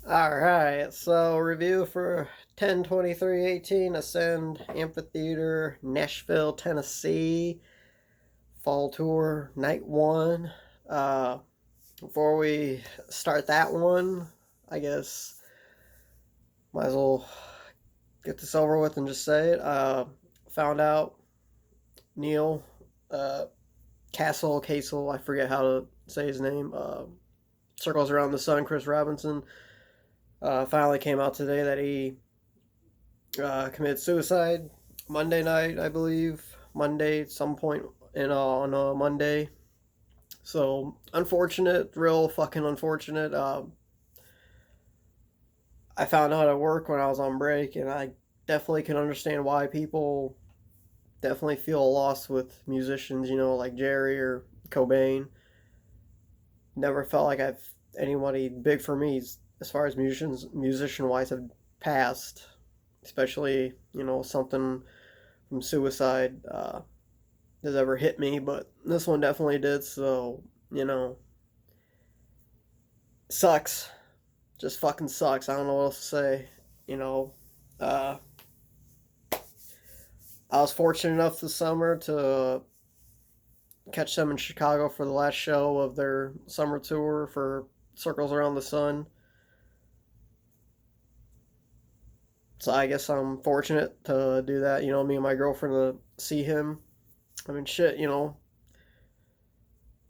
Alright, so review for 10/23/18 Ascend Amphitheater, Nashville, Tennessee. Fall Tour, Night 1. Uh, Before we start that one, I guess might as well get this over with and just say it. Found out Neal uh, Casal, I forget how to say his name, Circles Around the Sun, Chris Robinson, finally came out today that he committed suicide Monday night, I believe. Monday, at some point on a Monday. So unfortunate, real fucking unfortunate. I found out at work when I was on break, and I definitely can understand why people definitely feel lost with musicians. Like Jerry or Cobain. Never felt like I've anybody big for me as far as musician wise have passed, especially something from suicide has ever hit me, but this one definitely did. So sucks, just fucking sucks. I don't know what else to say. You know, uh, I was fortunate enough this summer to catch them in Chicago for the last show of their summer tour for Circles Around the Sun. So I guess I'm fortunate to do that. Me and my girlfriend to see him. I mean, shit.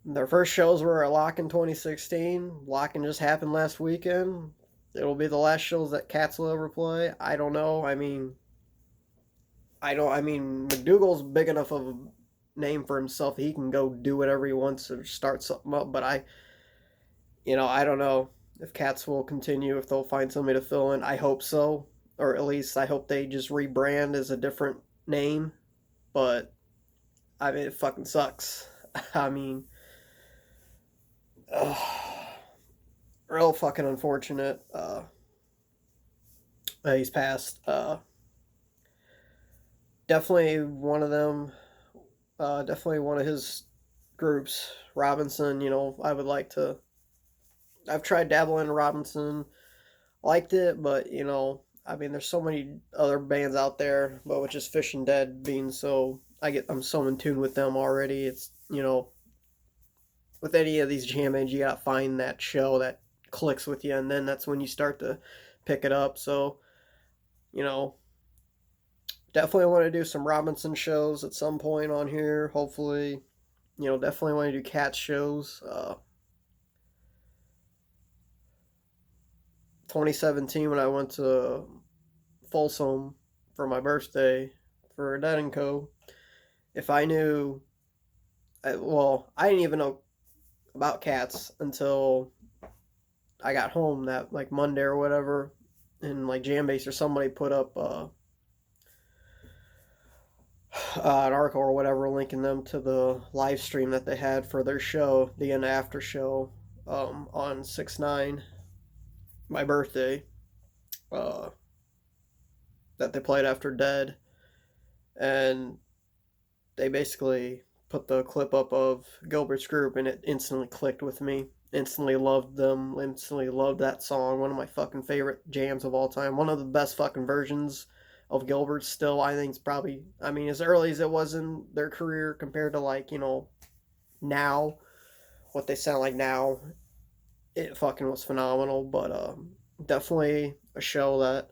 Their first shows were at Lock in 2016. Lockin' just happened last weekend. It'll be the last shows that Cats will ever play. I don't know. I mean, McDougal's big enough of a name for himself. He can go do whatever he wants to start something up. But I don't know if Cats will continue, if they'll find somebody to fill in. I hope so. Or at least I hope they just rebrand as a different name. But, I mean, it fucking sucks. I mean, real fucking unfortunate. He's passed. Definitely one of them. Definitely one of his groups. Robinson. I would like to. I've tried dabbling in Robinson. Liked it, but I mean, there's so many other bands out there. But with just Phish and Dead being so, I'm so in tune with them already. It's with any of these jam bands, you gotta find that show that clicks with you, and then that's when you start to pick it up. So, you know, definitely want to do some Robinson shows at some point on here. Hopefully, definitely want to do Cat shows. 2017 when I went to Folsom for my birthday for Dead and Co. If I knew, well, I didn't even know about Cats until I got home that like Monday or whatever, and like Jambase or somebody put up an article or whatever linking them to the live stream that they had for their show, the end after show, on 6/9, my birthday, uh, that they played after Dead, and they basically put the clip up of Gilbert's group, and it instantly clicked with me. Instantly loved them. Instantly loved that song. One of my fucking favorite jams of all time. One of the best fucking versions of Gilbert still. I think it's probably, I mean, as early as it was in their career compared to like, now, what they sound like now, it fucking was phenomenal. But definitely a show that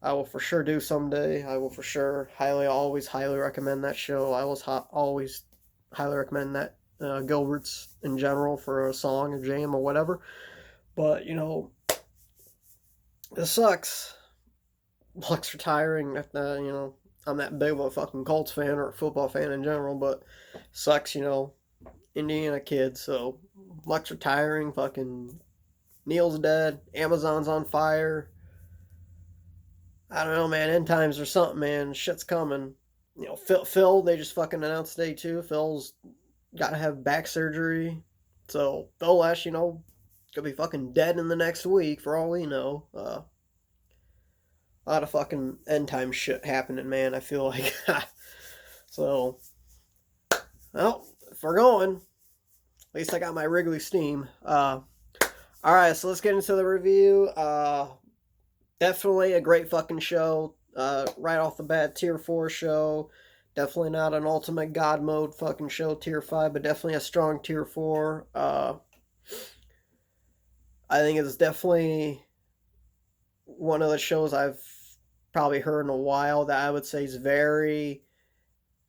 I will for sure do someday. I will for sure always highly recommend that show. I was always highly recommend that Gilbert's in general for a song, a jam, or whatever. But it sucks. Looks retiring. I'm that big of a fucking Colts fan or a football fan in general, but sucks. Indiana kid. So Lux retiring. Fucking Neil's dead. Amazon's on fire. I don't know, man. End times or something, man. Shit's coming. Phil, they just fucking announced today too. Phil's got to have back surgery, so Phil Lesh, could be fucking dead in the next week for all we know. A lot of fucking end time shit happening, man. I feel like. So, well, if we're going, at least I got my Wrigley steam. All right, so let's get into the review. Definitely a great fucking show. Right off the bat, tier 4 show. Definitely not an ultimate god mode fucking show, tier 5, but definitely a strong tier 4. I think it's definitely one of the shows I've probably heard in a while that I would say is very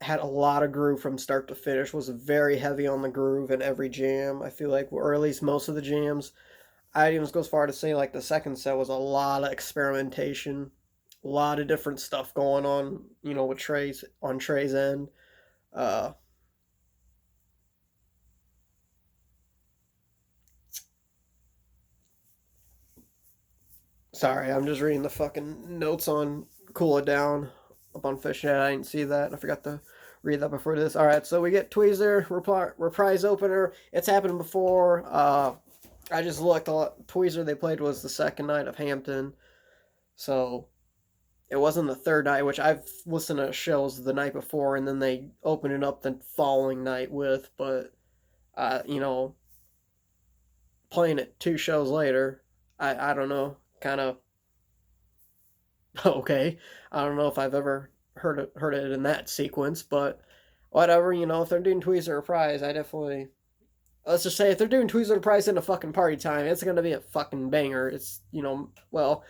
had a lot of groove from start to finish. Was very heavy on the groove in every jam. I feel like, or at least most of the jams. I'd even go as far to say like the second set was a lot of experimentation, a lot of different stuff going on. You know, with Trey's on Trey's end. Uh, Sorry, I'm just reading the fucking notes on Cool It Down up on Phish. I didn't see that. I forgot to read that before this. All right, so we get Tweezer reprise opener. It's happened before. I just looked. Tweezer they played was the second night of Hampton, so it wasn't the third night, which I've listened to shows the night before, and then they open it up the following night with. But you know, playing it 2 shows later, I don't know, kind of okay. I don't know if I've ever heard it in that sequence, but whatever. You know, if they're doing Tweezer Reprise, I definitely let's just say if they're doing Tweezer Reprise in a fucking party time, it's gonna be a fucking banger. It's well,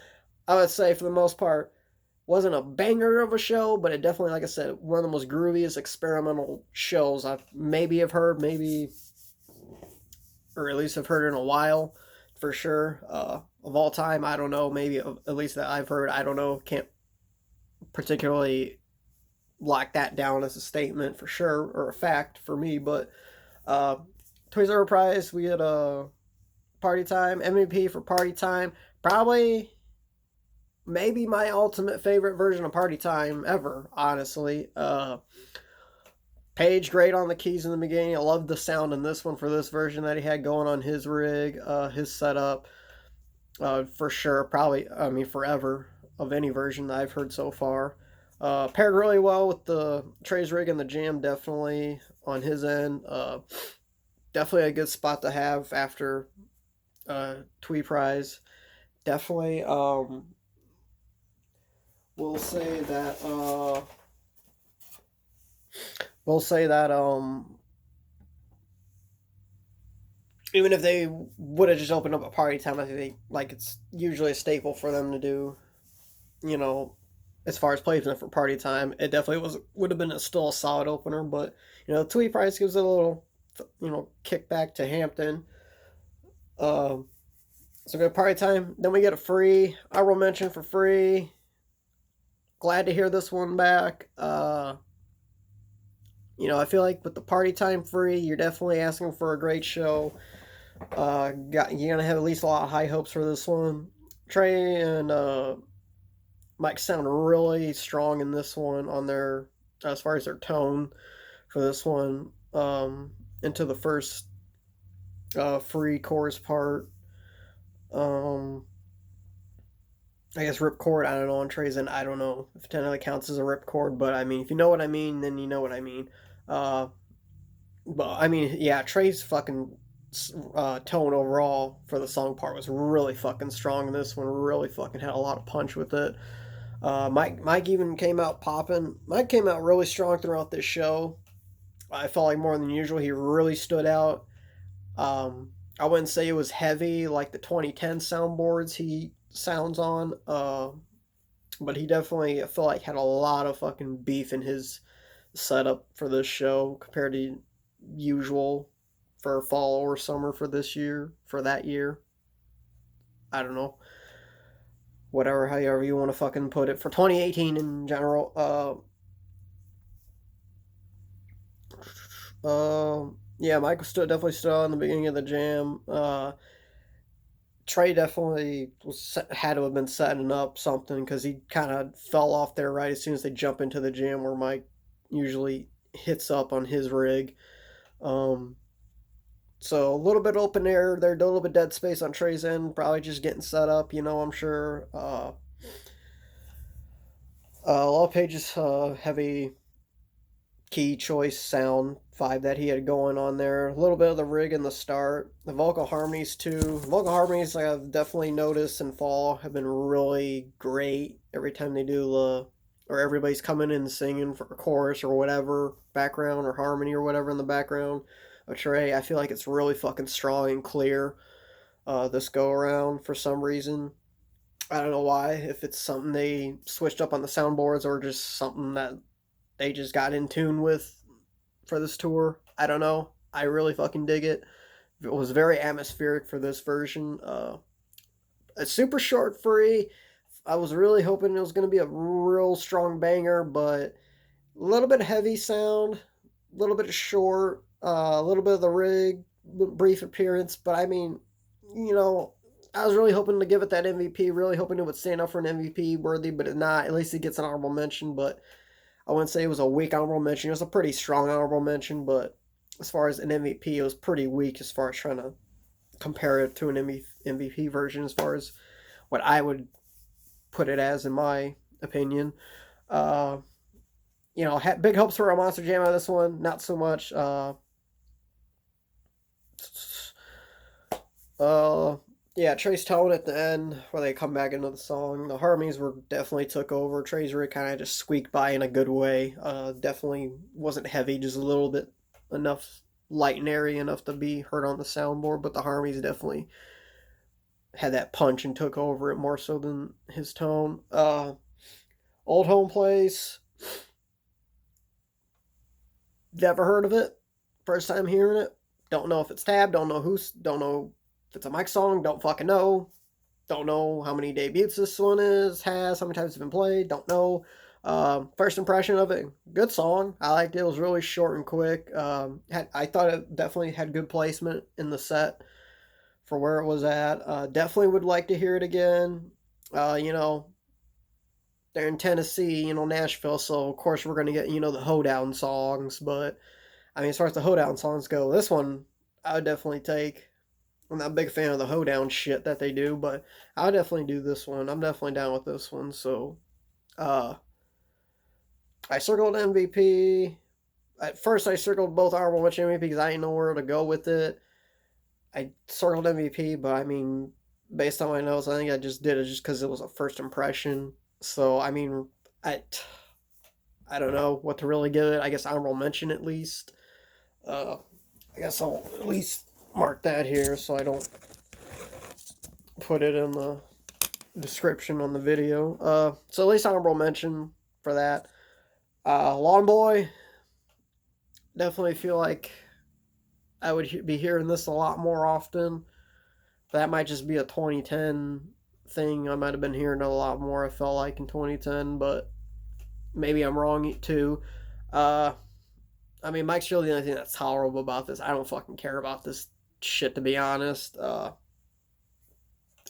I would say for the most part, wasn't a banger of a show, but it definitely, like I said, one of the most grooviest experimental shows I've maybe have heard, maybe or at least have heard in a while, for sure. Of all time, I don't know. Maybe at least that I've heard. I don't know. Can't particularly lock that down as a statement for sure or a fact for me. But uh, Toys R Us Prize, we had a party time MVP for party time. Probably, maybe my ultimate favorite version of party time ever. Honestly, Page great on the keys in the beginning. I love the sound in this one for this version that he had going on his rig, his setup. For sure, probably, I mean, forever of any version that I've heard so far. Paired really well with the Trey's rig and the jam, definitely on his end. Definitely a good spot to have after Twee Prize. Definitely, we'll say that. We'll say that. Even if they would have just opened up a party time, I think like it's usually a staple for them to do. You know, as far as placement for party time, it definitely would have been still a solid opener. But Twee Price gives it a little kickback to Hampton. So good party time. Then we get a free honorable mention for free. Glad to hear this one back. I feel like with the party time free, you're definitely asking for a great show. You're gonna have at least a lot of high hopes for this one. Trey and Mike sound really strong in this one on their as far as their tone for this one. Into the first free chorus part. I guess ripcord. I don't know on Trey's end. I don't know if it technically counts as a ripcord, but I mean, if you know what I mean, then you know what I mean. Uh, but I mean, yeah, Trey's fucking tone overall for the song part was really fucking strong in this one. Really fucking had a lot of punch with it. Mike even came out popping. Mike came out really strong throughout this show. I felt like more than usual. He really stood out. I wouldn't say it was heavy like the 2010 soundboards he sounds on, but he definitely I feel like had a lot of fucking beef in his setup for this show compared to usual for fall or summer for this year, for that year. I don't know. Whatever, however you want to fucking put it. For 2018 in general. Yeah, Michael definitely stood out in the beginning of the jam. Trey definitely had to have been setting up something because he kind of fell off there right as soon as they jump into the jam where Mike usually hits up on his rig. Um, so a little bit open air there, a little bit dead space on Trey's end, probably just getting set up. I'm sure. A lot of Page's heavy key choice sound vibe that he had going on there. A little bit of the rig in the start. The vocal harmonies too. Vocal harmonies, like I've definitely noticed in fall, have been really great. Every time they do or everybody's coming in singing for a chorus or whatever, background or harmony or whatever in the background of Trey, I feel like it's really fucking strong and clear this go around for some reason. I don't know why, if it's something they switched up on the soundboards or just something that they just got in tune with for this tour. I don't know. I really fucking dig it. It was very atmospheric for this version. A super short free. I was really hoping it was going to be a real strong banger, but a little bit heavy sound, a little bit short, a little bit of the rig, brief appearance. But I mean, you know, I was really hoping to give it that MVP, really hoping it would stand up for an MVP worthy, but it not. At least it gets an honorable mention, but I wouldn't say it was a weak honorable mention. It was a pretty strong honorable mention, but as far as an MVP, it was pretty weak as far as trying to compare it to an MVP version as far as what I would put it as, in my opinion. Uh, had big hopes for a Monster Jam out of this one. Not so much. Yeah, Trey's tone at the end where they come back into the song. The harmonies were definitely took over. Trey's rig kind of just squeaked by in a good way. Definitely wasn't heavy, just a little bit enough light and airy enough to be heard on the soundboard, but the harmonies definitely had that punch and took over it more so than his tone. Old Home Place. Never heard of it. First time hearing it. Don't know if it's Tab. Don't know if it's a Mike song. Don't fucking know. Don't know how many debuts this one has. How many times it's been played. Don't know. First impression of it, good song. I liked it. It was really short and quick. I thought it definitely had good placement in the set for where it was at. Definitely would like to hear it again. They're in Tennessee, Nashville, so of course we're gonna get, the hoedown songs. But I mean, as far as the hoedown songs go, this one I would definitely take. I'm not a big fan of the hoedown shit that they do, but I would definitely do this one. I'm definitely down with this one. So, I circled MVP. At first, I circled both honorable mention MVP because I didn't know where to go with it. I circled MVP, but I mean, based on my notes, I think I just did it just because it was a first impression. So, I mean, I don't know what to really give it. I guess honorable mention at least. I guess I'll at least mark that here so I don't put it in the description on the video. So at least honorable mention for that. Lawn Boy. Definitely feel like I would be hearing this a lot more often. That might just be a 2010 thing. I might have been hearing it a lot more, I felt like, in 2010, but maybe I'm wrong too. I mean, Mike's really the only thing that's tolerable about this. I don't fucking care about this shit, to be honest. The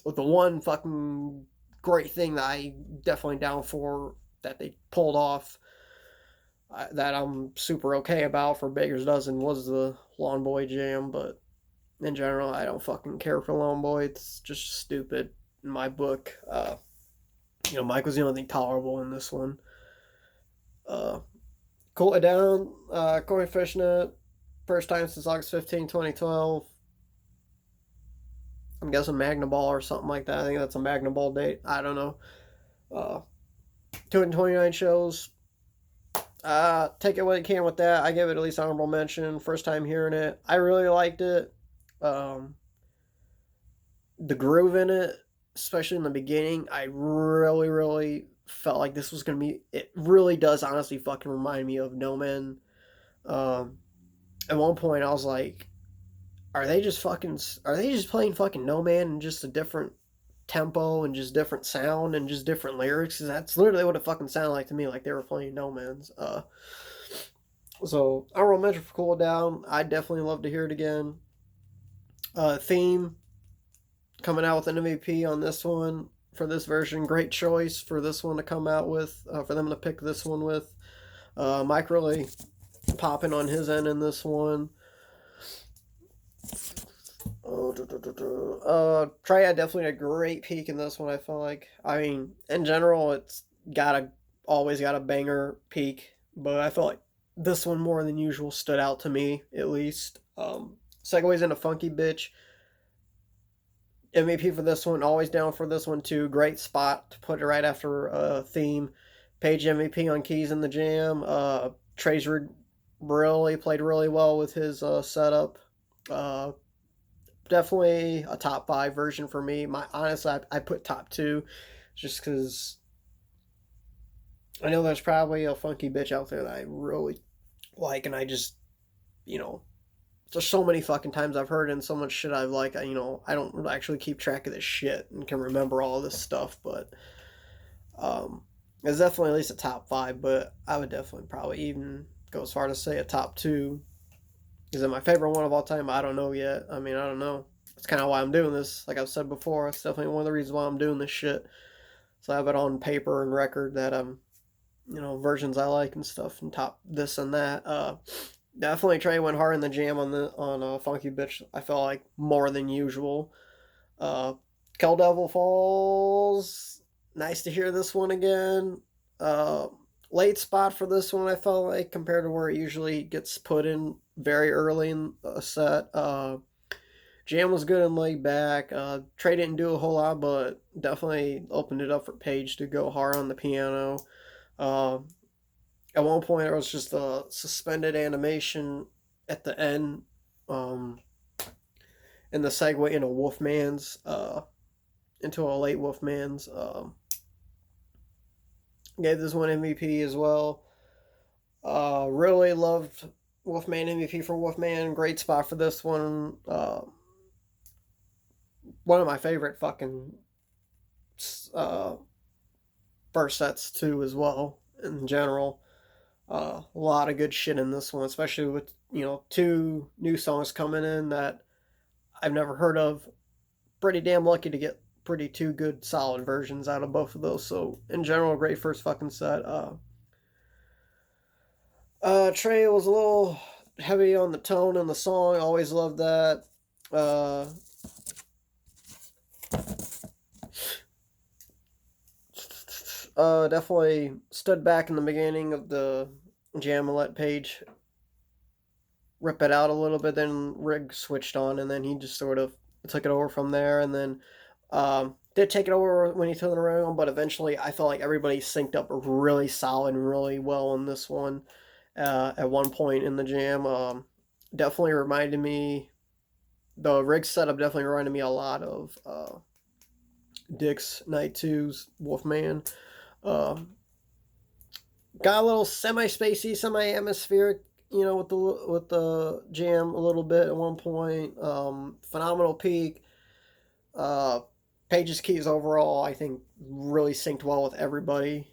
one fucking great thing that I definitely down for that they pulled off that I'm super okay about for Baker's Dozen was the Lawn Boy Jam, but in general, I don't fucking care for Lawn Boy. It's just stupid in my book. Mike was the only thing tolerable in this one. Cool It Down, Corey Fishnet, first time since August 15, 2012. I'm guessing Magna Ball or something like that. I think that's a Magna Ball date. I don't know. 229 shows. Take it what you can with that. I give it at least honorable mention. First time hearing it. I really liked it. The groove in it, especially in the beginning, I really, really felt like this was going to be... It really does honestly fucking remind me of No Man. At one point, I was like, are they just playing fucking No Man in just a different tempo and just different sound and just different lyrics? Because that's literally what it fucking sounded like to me, like they were playing No Man's. So, honorable mention for Cool It Down. I'd definitely love to hear it again. Theme, coming out with an MVP on this one for this version. Great choice for this one to come out with, for them to pick this one with. Mike really popping on his end in this one. Trey had definitely a great peak in this one, I felt like. I mean, in general, it's always got a banger peak, but I felt like this one more than usual stood out to me, at least. Segues into Funky Bitch. MVP for this one, always down for this one too. Great spot to put it right after theme. Page MVP on keys in the jam. Trey's really played really well with his setup. Uh, Definitely a top 5 version for me. My honestly, I put top 2, just because I know there's probably a Funky Bitch out there that I really like, and I just, you know, there's so many fucking times I've heard it and so much shit I've like, I don't actually keep track of this shit and can remember all this stuff, but um, it's definitely at least a top 5, but I would definitely probably even go as far to say a top 2. Is it my favorite one of all time? I don't know yet. I mean, I don't know. That's kind of why I'm doing this. Like I've said before, it's definitely one of the reasons why I'm doing this shit. So I have it on paper and record that versions I like and stuff, and top this and that. Definitely Trey went hard in the jam on Funky Bitch. I felt like more than usual. Kill Devil Falls. Nice to hear this one again. Late spot for this one, I felt like, compared to where it usually gets put in very early in a set. Jam was good and laid back. Trey didn't do a whole lot, but definitely opened it up for Paige to go hard on the piano. Uh, at one point, there was just a suspended animation at the end, in the segue into Wolfmans, into a late Wolfmans. Gave this one MVP as well. Really loved Wolfman MVP for Wolfman. Great spot for this one. One of my favorite fucking uh, first sets too, as well, in general. A lot of good shit in this one, especially with 2 new songs coming in that I've never heard of. Pretty damn lucky to get pretty 2 good solid versions out of both of those. So in general, great first fucking set. Trey was a little heavy on the tone in the song. Always loved that. Uh, Definitely stood back in the beginning of the jam and let Page rip it out a little bit. Then Rig switched on, and then he just sort of took it over from there. And then did take it over when he turned it around, but eventually I felt like everybody synced up really solid and really well in this one. At one point in the jam, definitely reminded me. The rig setup definitely reminded me a lot of Dick's Night 2's Wolfman. Um, got a little semi-spacey, semi-atmospheric, with the jam a little bit at one point. Phenomenal peak. Page's keys overall, I think, really synced well with everybody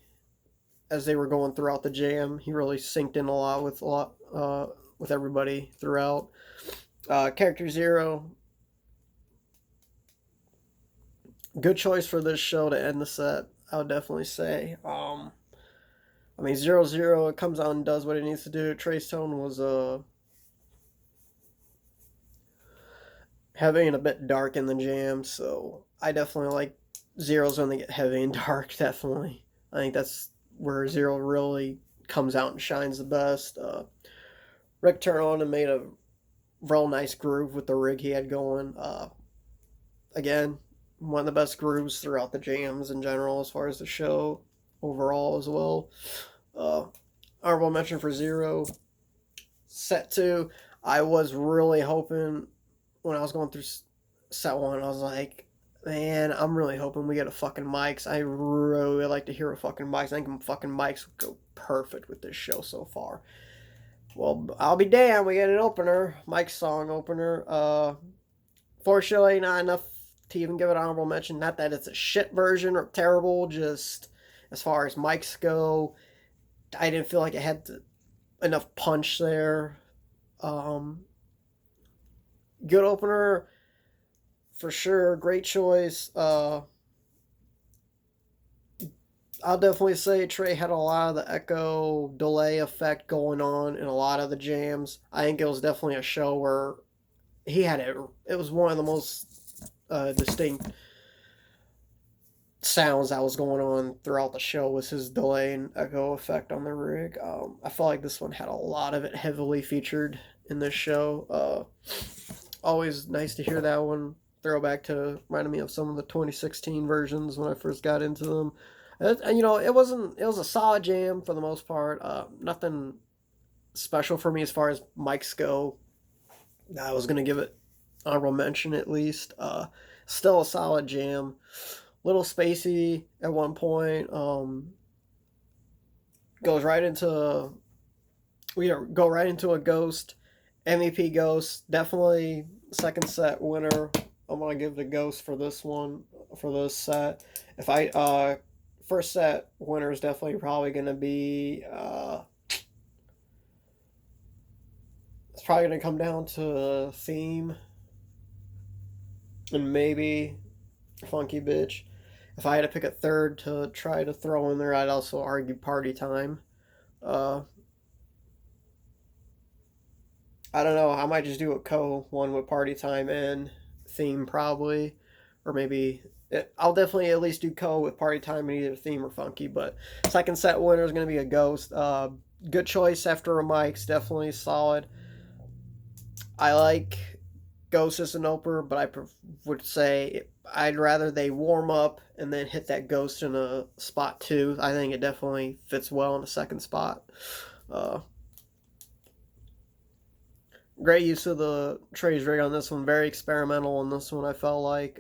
as they were going throughout the jam. He really synced in a lot with everybody throughout. Character Zero, good choice for this show to end the set, I would definitely say. I mean, 0-0, it comes out and does what it needs to do. Trey's tone was heavy and a bit dark in the jam, so I definitely like zeros when they get heavy and dark, definitely. I think that's where Zero really comes out and shines the best. Rick turned on and made a real nice groove with the rig he had going. Again, one of the best grooves throughout the jams in general, as far as the show overall as well. Honorable mention for Zero. Set 2, I was really hoping when I was going through set 1, I was like, man, I'm really hoping we get a fucking mics. I really like to hear a fucking mics. I think fucking mics would go perfect with this show so far. Well, I'll be damned. We get an opener, Mike's song opener. Fortunately, not enough to even give it an honorable mention. Not that it's a shit version or terrible, just as far as mics go, I didn't feel like it had enough punch there. Good opener for sure. Great choice. I'll definitely say Trey had a lot of the echo delay effect going on in a lot of the jams. I think it was definitely a show where he had it. It was one of the most distinct sounds that was going on throughout the show was his delay and echo effect on the rig. I felt like this one had a lot of it heavily featured in this show. Always nice to hear that one. Throwback to reminded me of some of the 2016 versions when I first got into them. And, it was a solid jam for the most part. Nothing special for me as far as mics go. I was gonna give it honorable mention at least. Still a solid jam. Little spacey at one point. Goes right into we go right into a Ghost. MVP Ghost, definitely second set winner. I'm gonna give the Ghost for this one, for this set. If I first set winner is definitely probably gonna be it's probably gonna come down to theme and maybe Funky Bitch. If I had to pick a third to try to throw in there, I'd also argue Party Time. Uh, I don't know. I might just do a one with Party Time and theme probably, or maybe I'll definitely at least do with Party Time and either theme or funky. But second set winner is going to be a Ghost. Good choice after a Mike's, definitely solid. I like Ghost as an opener, but I would say I'd rather they warm up and then hit that Ghost in a spot two. I think it definitely fits well in the second spot. Uh, Great use of the Trey's rig on this one. Very experimental on this one, I felt like.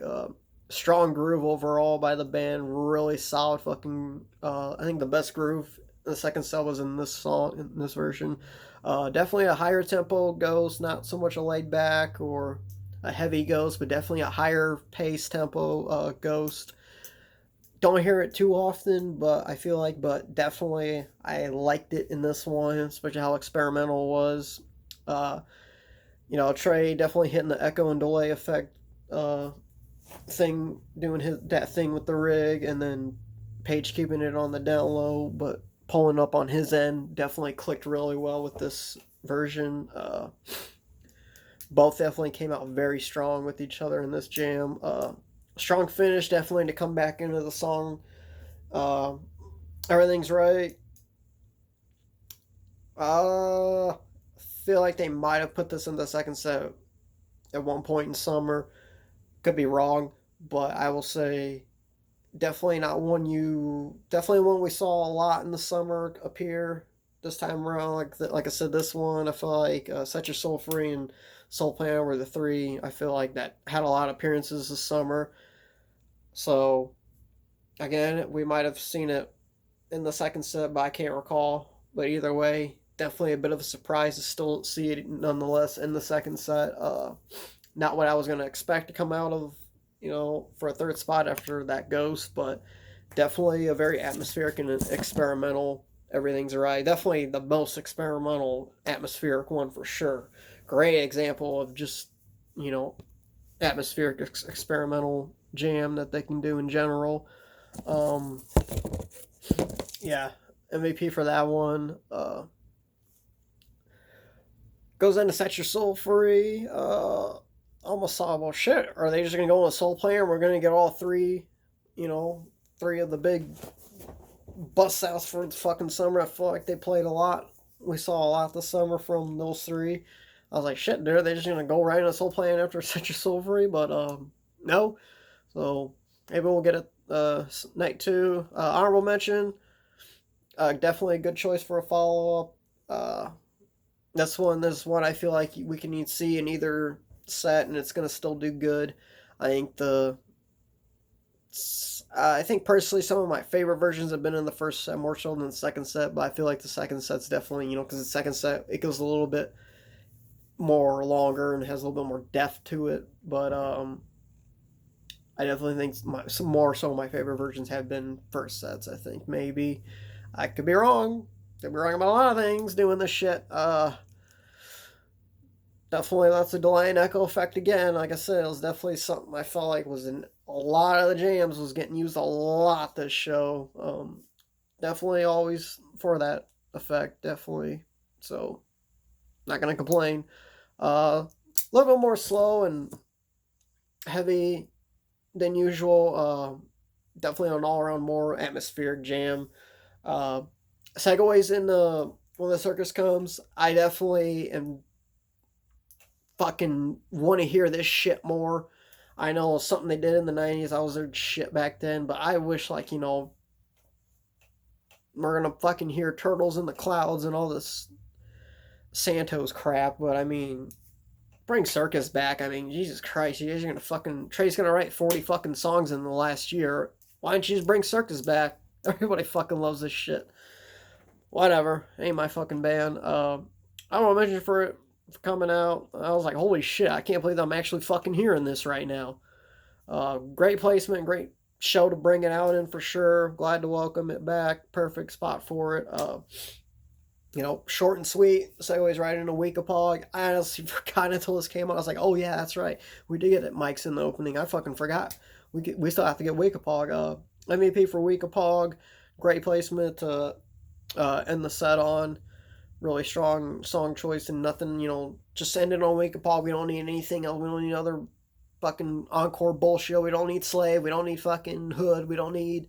Strong groove overall by the band. Really solid fucking. I think the best groove in the second set was in this song, in this version. Definitely a higher tempo Ghost, not so much a laid back or a heavy Ghost, but definitely a higher pace tempo Ghost. Don't hear it too often, but I feel like, but definitely I liked it in this one, especially how experimental it was. Uh, Trey definitely hitting the echo and delay effect thing, doing that thing with the rig, and then Page keeping it on the down low, but pulling up on his end definitely clicked really well with this version. Both definitely came out very strong with each other in this jam. Strong finish definitely to come back into the song. Everything's right. Feel like they might have put this in the second set at one point in summer. Could be wrong, but I will say definitely not one definitely one we saw a lot in the summer appear this time around. Like I said, this one I feel like Set Your Soul Free and Soul Plan were the three I feel like that had a lot of appearances this summer. So again, we might have seen it in the second set, but I can't recall. But either way, definitely a bit of a surprise to still see it nonetheless in the second set. Not what I was going to expect to come out of, for a third spot after that Ghost, but definitely a very atmospheric and experimental. Everything's right. Definitely the most experimental, atmospheric one for sure. Great example of just, atmospheric experimental jam that they can do in general. Yeah, MVP for that one. Goes into Set Your Soul Free. Almost saw, well, shit, are they just going to go on a Soul Player and we're going to get all three, three of the big bust outs for the fucking summer? I feel like they played a lot. We saw a lot this summer from those three. I was like, shit, they're just going to go right into Soul Player after Set Your Soul Free, but no. So maybe we'll get it night two. Honorable mention. Definitely a good choice for a follow up. This one I feel like we can see in either set, and it's going to still do good. I think I think personally some of my favorite versions have been in the first set more so than the second set, but I feel like the second set's definitely, because the second set, it goes a little bit more longer and has a little bit more depth to it, but I definitely think some more so my favorite versions have been first sets, I think. Maybe. I could be wrong. Could be wrong about a lot of things doing this shit. Definitely that's a delay and echo effect again. Like I said, it was definitely something I felt like was in a lot of the jams, was getting used a lot this show. Definitely always for that effect, definitely. So, not going to complain. A little bit more slow and heavy than usual. Definitely an all around more atmospheric jam. Uh, Segues in the when the circus comes, I definitely am fucking want to hear this shit more. I know something they did in the 90s. I was their shit back then, but I wish, like, we're gonna fucking hear Turtles in the Clouds and all this Santos crap. But I mean, bring Circus back. I mean, Jesus Christ, you guys are gonna fucking. Trey's gonna write 40 fucking songs in the last year. Why don't you just bring Circus back? Everybody fucking loves this shit. Whatever. Ain't my fucking band. I don't want to mention for it for coming out. I was like, holy shit, I can't believe I'm actually fucking hearing this right now. Great placement, great show to bring it out in for sure. Glad to welcome it back. Perfect spot for it. Short and sweet. Segues right into Weekapaug. I honestly forgot until this came out. I was like, oh yeah, that's right. We did get Mike's in the opening. I fucking forgot. We still have to get Weekapaug. MVP for Weekapaug. Great placement to end the set on. Really strong song choice and nothing, just end it on Weekapaug. We don't need anything else. We don't need other fucking encore bullshit. We don't need Slave. We don't need fucking Hood. We don't need,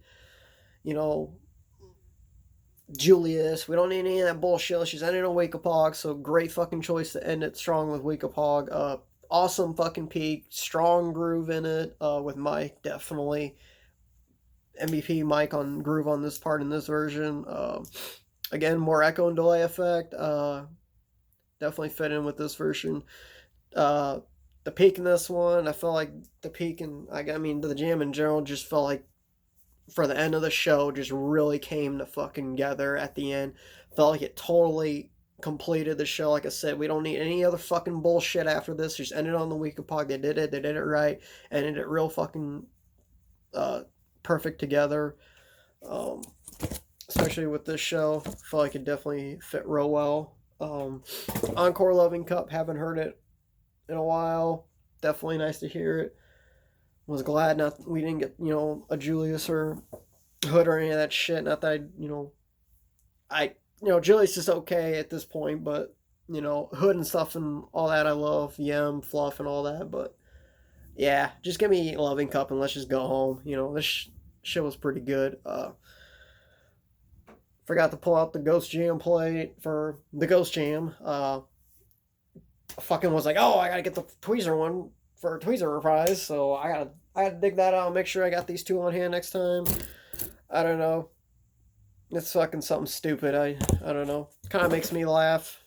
Julius. We don't need any of that bullshit. She's ending on Weekapaug, so great fucking choice to end it strong with Weekapaug. Awesome fucking peak. Strong groove in it with Mike, definitely. MVP Mike on groove on this part in this version. Again, more echo and delay effect. Definitely fit in with this version. The peak in this one, I felt like the peak and the jam in general just felt like for the end of the show just really came to fucking together at the end. Felt like it totally completed the show. Like I said, we don't need any other fucking bullshit after this. Just ended on the Weekapaug. They did it right, and ended it real fucking perfect together. Especially with this show, I feel like it definitely fit real well. Encore Loving Cup, haven't heard it in a while. Definitely nice to hear it. Was glad we didn't get a Julius or Hood or any of that shit. Not that Julius is okay at this point, but Hood and stuff and all that I love, Yem, Fluff and all that. But yeah, just give me Loving Cup and let's just go home. This shit was pretty good. Forgot to pull out the Ghost Jam plate for the Ghost Jam. Fucking was like, oh, I gotta get the Tweezer one for a Tweezer reprise, so I gotta dig that out and make sure I got these two on hand next time. I don't know. It's fucking something stupid. I don't know. Kind of makes me laugh.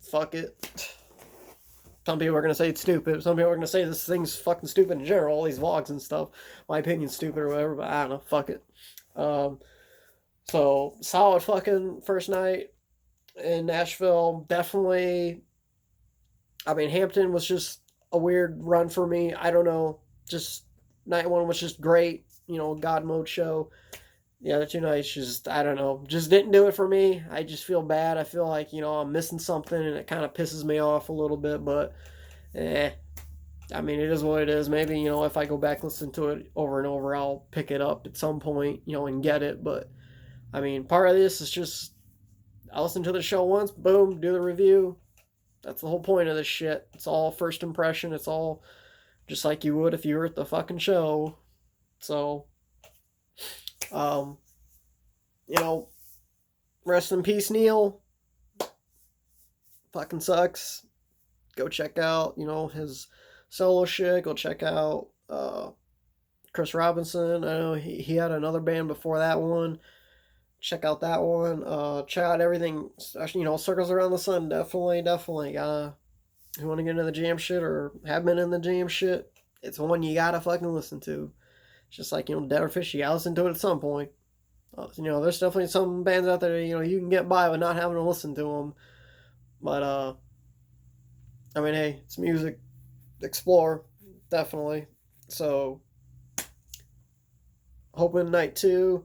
Fuck it. Some people are gonna say it's stupid. Some people are gonna say this thing's fucking stupid in general. All these vlogs and stuff. My opinion's stupid or whatever, but I don't know. Fuck it. So solid fucking first night in Nashville. Definitely. Hampton was just a weird run for me. I don't know. Just night one was just great. God mode show. The other two nights just, I don't know, just didn't do it for me. I just feel bad. I feel like, I'm missing something and it kind of pisses me off a little bit, but it is what it is. Maybe, if I go back listen to it over and over, I'll pick it up at some point, and get it. But, part of this is just, I listen to the show once, boom, do the review. That's the whole point of this shit. It's all first impression. It's all just like you would if you were at the fucking show. So, rest in peace, Neal. Fucking sucks. Go check out, his solo shit. Go check out Chris Robinson. I know he had another band before that one. Check out that one. Check out everything. Circles Around the Sun. Definitely. If you want to get into the jam shit or have been in the jam shit, it's one you gotta fucking listen to. It's just like, Dead or Phish, you gotta listen to it at some point. There's definitely some bands out there, you can get by with not having to listen to them. But, hey, it's music. Explore. Definitely. So, hoping night 2,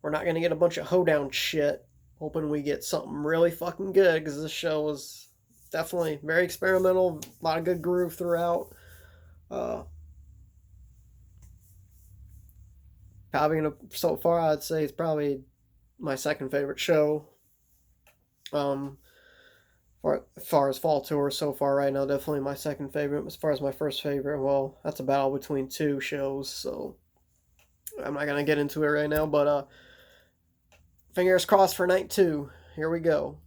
we're not going to get a bunch of hoedown shit. Hoping we get something really fucking good, because this show was definitely very experimental. A lot of good groove throughout. Probably so far, I'd say it's probably my second favorite show. As far as fall tour so far right now, definitely my second favorite. As far as my first favorite, well, that's a battle between two shows. So, I'm not gonna get into it right now, but fingers crossed for night 2. Here we go.